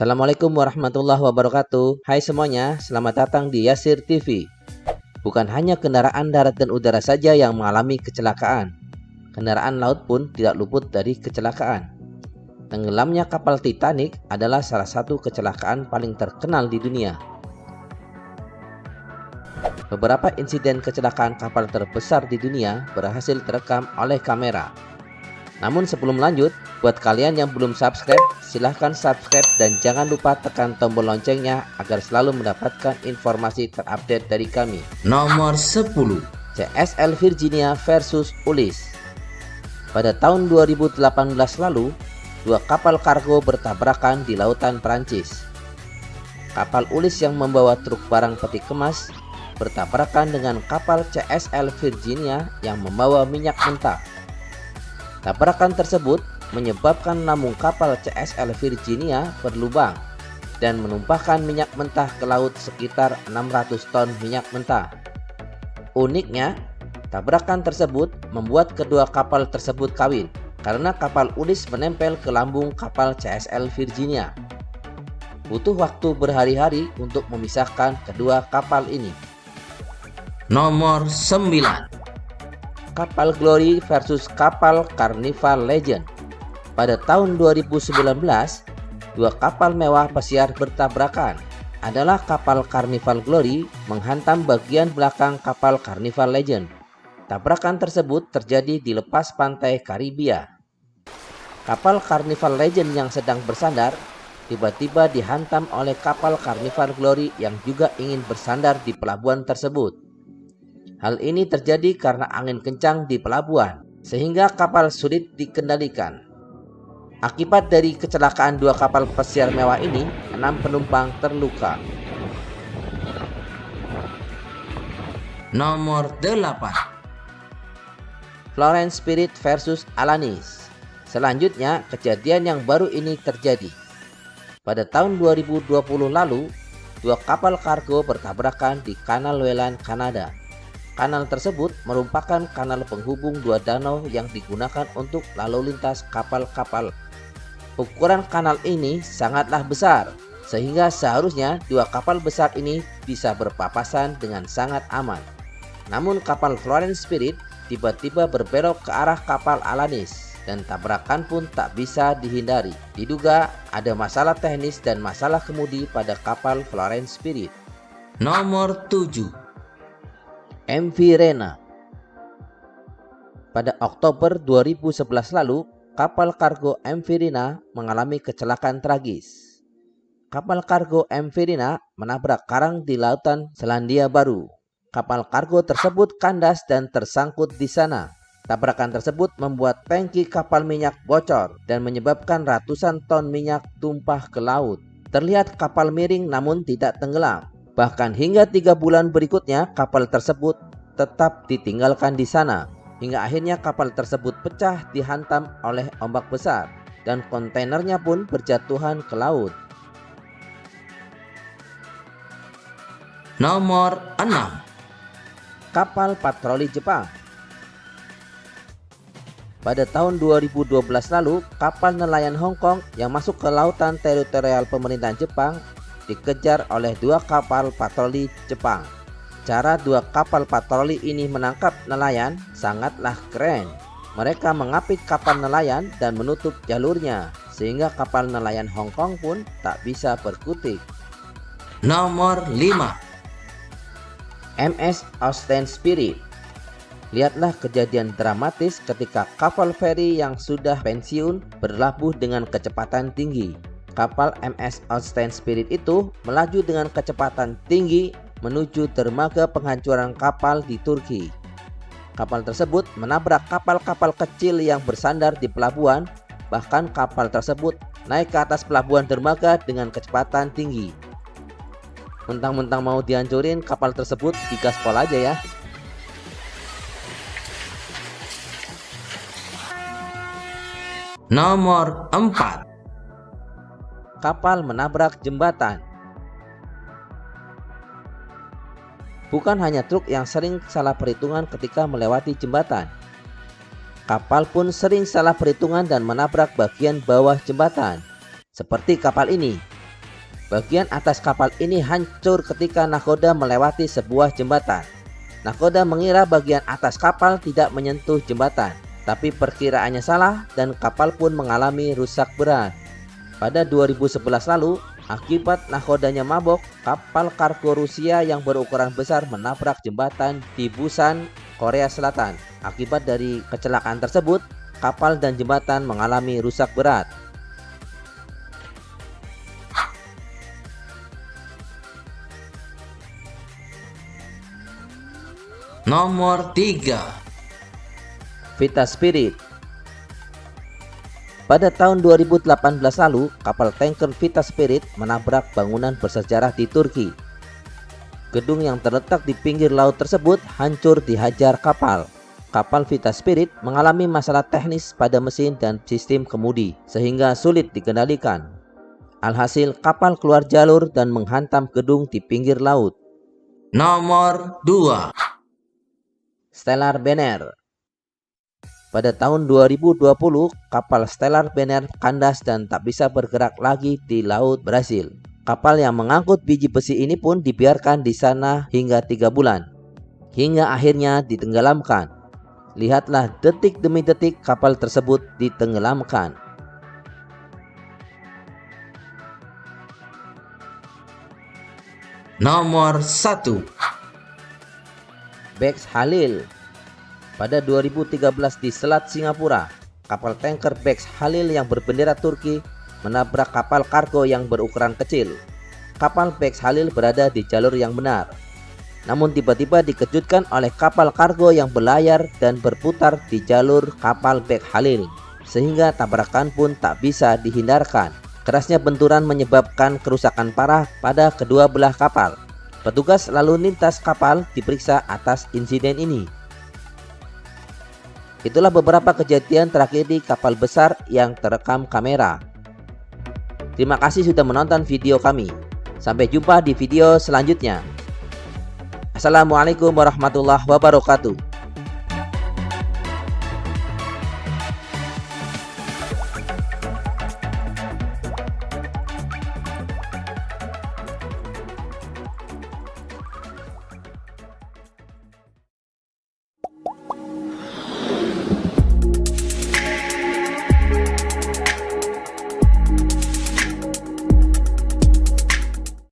Assalamualaikum warahmatullahi wabarakatuh. Hai semuanya, selamat datang di Yasir TV. Bukan hanya kendaraan darat dan udara saja yang mengalami kecelakaan. Kendaraan laut pun tidak luput dari kecelakaan. Tenggelamnya kapal Titanic adalah salah satu kecelakaan paling terkenal di dunia. Beberapa insiden kecelakaan kapal terbesar di dunia berhasil terekam oleh kamera. Namun sebelum lanjut, buat kalian yang belum subscribe, silahkan subscribe dan jangan lupa tekan tombol loncengnya agar selalu mendapatkan informasi terupdate dari kami. Nomor 10, CSL Virginia versus Ulis. Pada tahun 2018 lalu, dua kapal kargo bertabrakan di lautan Prancis. Kapal Ulis yang membawa truk barang peti kemas bertabrakan dengan kapal CSL Virginia yang membawa minyak mentah. Tabrakan tersebut menyebabkan lambung kapal CSL Virginia berlubang dan menumpahkan minyak mentah ke laut sekitar 600 ton minyak mentah. Uniknya, tabrakan tersebut membuat kedua kapal tersebut kawin karena kapal Ulis menempel ke lambung kapal CSL Virginia. Butuh waktu berhari-hari untuk memisahkan kedua kapal ini. Nomor 9, kapal Glory versus kapal Carnival Legend. Pada tahun 2019, dua kapal mewah pesiar bertabrakan. Adalah kapal Carnival Glory menghantam bagian belakang kapal Carnival Legend. Tabrakan tersebut terjadi di lepas pantai Karibia. Kapal Carnival Legend yang sedang bersandar tiba-tiba dihantam oleh kapal Carnival Glory yang juga ingin bersandar di pelabuhan tersebut. Hal ini terjadi karena angin kencang di pelabuhan, sehingga kapal sulit dikendalikan. Akibat dari kecelakaan dua kapal pesiar mewah ini, 6 penumpang terluka. Nomor 8, Florence Spirit versus Alanis. Selanjutnya, kejadian yang baru ini terjadi. Pada tahun 2020 lalu, dua kapal kargo bertabrakan di Kanal Welland, Kanada. Kanal tersebut merupakan kanal penghubung dua danau yang digunakan untuk lalu lintas kapal-kapal. Ukuran kanal ini sangatlah besar, sehingga seharusnya dua kapal besar ini bisa berpapasan dengan sangat aman. Namun kapal Florence Spirit tiba-tiba berbelok ke arah kapal Alanis dan tabrakan pun tak bisa dihindari. Diduga ada masalah teknis dan masalah kemudi pada kapal Florence Spirit. Nomor 7, MV Rena. Pada Oktober 2011 lalu, kapal kargo MV Rena mengalami kecelakaan tragis. Kapal kargo MV Rena menabrak karang di lautan Selandia Baru. Kapal kargo tersebut kandas dan tersangkut di sana. Tabrakan tersebut membuat tangki kapal minyak bocor dan menyebabkan ratusan ton minyak tumpah ke laut. Terlihat kapal miring namun tidak tenggelam. Bahkan hingga 3 bulan berikutnya kapal tersebut tetap ditinggalkan di sana. Hingga akhirnya kapal tersebut pecah dihantam oleh ombak besar dan kontainernya pun berjatuhan ke laut. Nomor 6, kapal patroli Jepang. Pada tahun 2012 lalu, kapal nelayan Hong Kong yang masuk ke lautan teritorial pemerintahan Jepang dikejar oleh dua kapal patroli Jepang. Cara dua kapal patroli ini menangkap nelayan sangatlah keren. Mereka mengapit kapal nelayan dan menutup jalurnya, sehingga kapal nelayan Hong Kong pun tak bisa berkutik. Nomor 5, MS Austin Spirit. Lihatlah kejadian dramatis ketika kapal feri yang sudah pensiun berlabuh dengan kecepatan tinggi. Kapal MS Austin Spirit itu melaju dengan kecepatan tinggi menuju dermaga penghancuran kapal di Turki. Kapal tersebut menabrak kapal-kapal kecil yang bersandar di pelabuhan, bahkan kapal tersebut naik ke atas pelabuhan dermaga dengan kecepatan tinggi. Mentang-mentang mau dihancurin, kapal tersebut digaspol aja ya. Nomor 4, kapal menabrak jembatan. Bukan hanya truk yang sering salah perhitungan ketika melewati jembatan. Kapal pun sering salah perhitungan dan menabrak bagian bawah jembatan. Seperti kapal ini. Bagian atas kapal ini hancur ketika nahkoda melewati sebuah jembatan. Nahkoda mengira bagian atas kapal tidak menyentuh jembatan, tapi perkiraannya salah dan kapal pun mengalami rusak berat. Pada 2011 lalu, akibat nahkodanya mabok, kapal kargo Rusia yang berukuran besar menabrak jembatan di Busan, Korea Selatan. Akibat dari kecelakaan tersebut, kapal dan jembatan mengalami rusak berat. Nomor 3. Vita Spirit. Pada tahun 2018 lalu, kapal tanker Vita Spirit menabrak bangunan bersejarah di Turki. Gedung yang terletak di pinggir laut tersebut hancur dihajar kapal. Kapal Vita Spirit mengalami masalah teknis pada mesin dan sistem kemudi, sehingga sulit dikendalikan. Alhasil, kapal keluar jalur dan menghantam gedung di pinggir laut. Nomor 2. Stellar Banner. Pada tahun 2020, kapal Stellar Banner kandas dan tak bisa bergerak lagi di Laut Brasil. Kapal yang mengangkut biji besi ini pun dibiarkan di sana hingga 3 bulan, hingga akhirnya ditenggelamkan. Lihatlah detik demi detik kapal tersebut ditenggelamkan. Nomor 1. Bex Halil. Pada 2013 di Selat Singapura, kapal tanker Bex Halil yang berbendera Turki menabrak kapal kargo yang berukuran kecil. Kapal Bex Halil berada di jalur yang benar, namun tiba-tiba dikejutkan oleh kapal kargo yang berlayar dan berputar di jalur kapal Bex Halil, sehingga tabrakan pun tak bisa dihindarkan. Kerasnya benturan menyebabkan kerusakan parah pada kedua belah kapal. Petugas lalu lintas kapal diperiksa atas insiden ini. Itulah beberapa kejadian tragedi kapal besar yang terekam kamera. Terima kasih sudah menonton video kami. Sampai jumpa di video selanjutnya. Assalamualaikum warahmatullahi wabarakatuh.